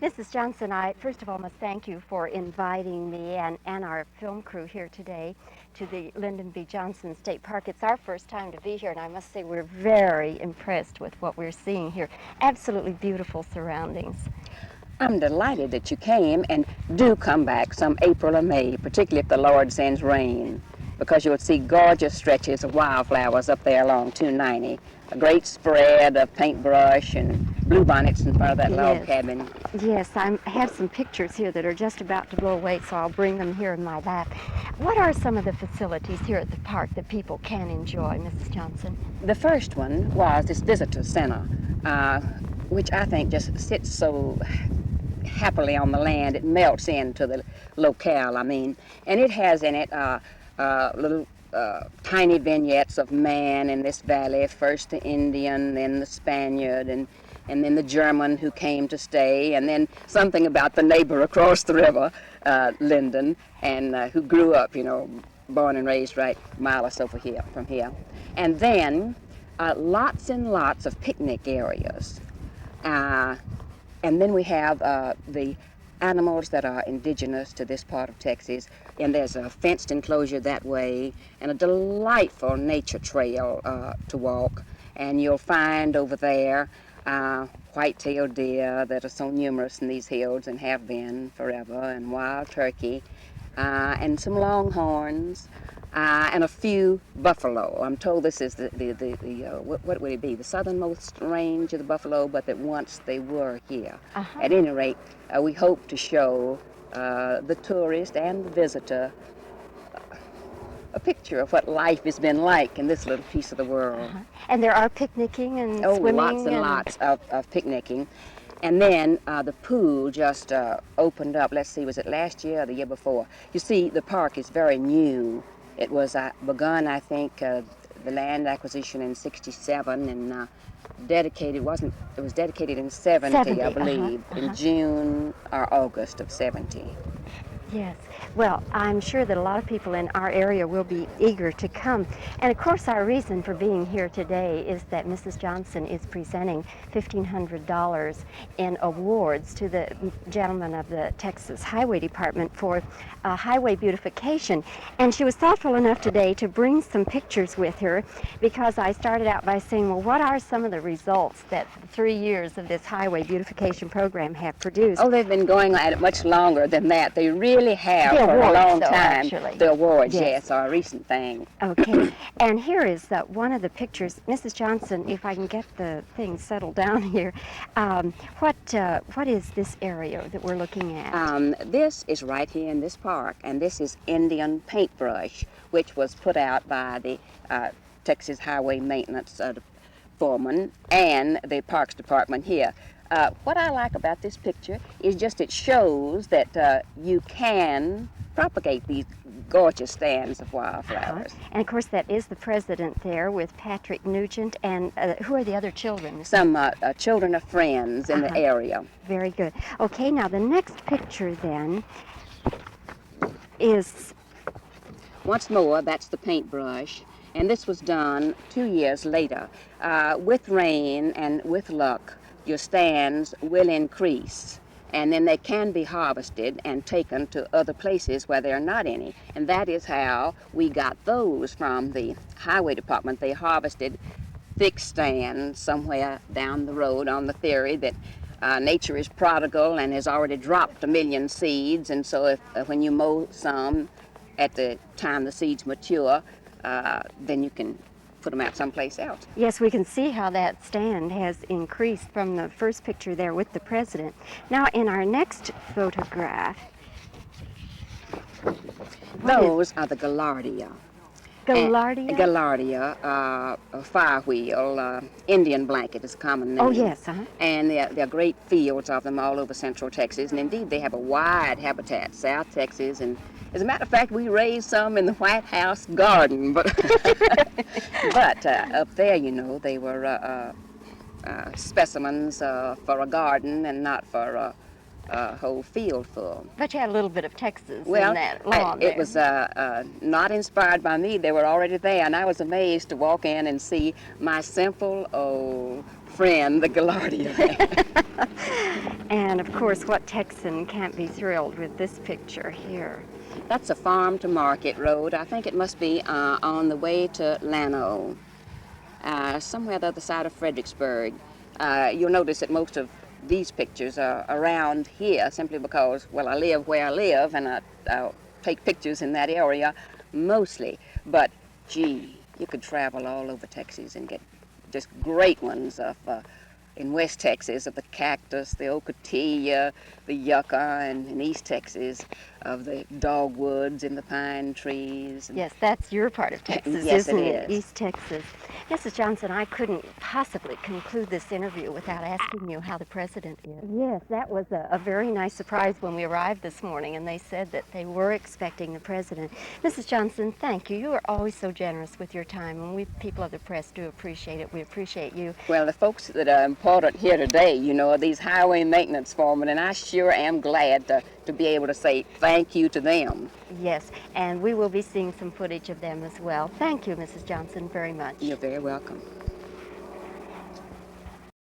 Mrs. Johnson, I first of all must thank you for inviting me and our film crew here today to the Lyndon B. Johnson State Park. It's our first time to be here, and I must say we're very impressed with what we're seeing here. Absolutely beautiful surroundings. I'm delighted that you came, and do come back some April or May, particularly if the Lord sends rain, because you'll see gorgeous stretches of wildflowers up there along 290. A great spread of paintbrush and bluebonnets in front of that log cabin. Yes, I have some pictures here that are just about to blow away, so I'll bring them here in my lap. What are some of the facilities here at the park that people can enjoy, Mrs. Johnson? The first one was this visitor center, which I think just sits so happily on the land. It melts into the locale, and it has in it little tiny vignettes of man in this valley, first the Indian, then the Spaniard, and then the German who came to stay, and then something about the neighbor across the river, Lyndon, and who grew up, born and raised right a mile or so from here. And then lots and lots of picnic areas. And then we have the animals that are indigenous to this part of Texas, and there's a fenced enclosure that way, and a delightful nature trail to walk. And you'll find over there white-tailed deer that are so numerous in these hills and have been forever, and wild turkey, and some longhorns, and a few buffalo. I'm told this is what would it be? The southernmost range of the buffalo, but that once they were here. At any rate, we hope to show the tourist and the visitor a picture of what life has been like in this little piece of the world. And there are picnicking and swimming. Lots and lots of picnicking. And then the pool just opened up. Let's see, was it last year or the year before? You see, the park is very new. It was begun, I think, the land acquisition in '67, and dedicated. It was dedicated in '70, I believe, in June or August of '70. Yes. Well, I'm sure that a lot of people in our area will be eager to come. And of course, our reason for being here today is that Mrs. Johnson is presenting $1,500 in awards to the gentleman of the Texas Highway Department for highway beautification. And she was thoughtful enough today to bring some pictures with her, because I started out by saying, well, what are some of the results that 3 years of this highway beautification program have produced? Oh, they've been going at it much longer than that. They really have for a long time. Actually. The awards, yes, are a recent thing. Okay, and here is one of the pictures. Mrs. Johnson, if I can get the thing settled down here, what is this area that we're looking at? This is right here in this park, and this is Indian paintbrush, which was put out by the Texas Highway Maintenance foreman and the Parks Department here. What I like about this picture is just it shows that you can propagate these gorgeous stands of wildflowers. And of course, that is the president there with Patrick Nugent, and who are the other children? Some children of friends in the area. Very good. Okay, now the next picture then is... Once more, that's the paintbrush. And this was done 2 years later. With rain and with luck, your stands will increase, and then they can be harvested and taken to other places where there are not any. And that is how we got those from the Highway Department. They harvested fixed stands somewhere down the road on the theory that nature is prodigal and has already dropped 1 million seeds, and so if when you mow some at the time the seeds mature, then you can put them out someplace else. Yes, we can see how that stand has increased from the first picture there with the president. Now, in our next photograph, those are the Gaillardia. Gaillardia? Gaillardia, a firewheel, Indian blanket is a common name. Oh, yes, And there are great fields of them all over central Texas, and indeed they have a wide habitat, South Texas, and as a matter of fact, we raised some in the White House garden, but up there, they were specimens for a garden and not for a whole field full. But you had a little bit of Texas in that lawn it was not inspired by me. They were already there, and I was amazed to walk in and see my simple old friend, the Gaillardia. And of of course, what Texan can't be thrilled with this picture here? That's a farm to market road. I think it must be on the way to Llano, somewhere the other side of Fredericksburg. You'll notice that most of these pictures are around here simply because, well, I live where I live and I take pictures in that area mostly. But gee, you could travel all over Texas and get just great ones of in West Texas of the cactus, the ocotillo, the yucca, and in East Texas of the dogwoods and the pine trees. Yes, that's your part of Texas, Yes, isn't it it? is. East Texas. Mrs. Johnson, I couldn't possibly conclude this interview without asking you how the president is. Yes, that was a very nice surprise when we arrived this morning, and they said that they were expecting the president. Mrs. Johnson, thank you. You are always so generous with your time, and we people of the press do appreciate it. We appreciate you. Well, the folks that are important here today, you know, are these highway maintenance foremen, and I sure am glad to be able to say thank you to them. Yes, and we will be seeing some footage of them as well. Thank you, Mrs. Johnson, very much. You're very welcome.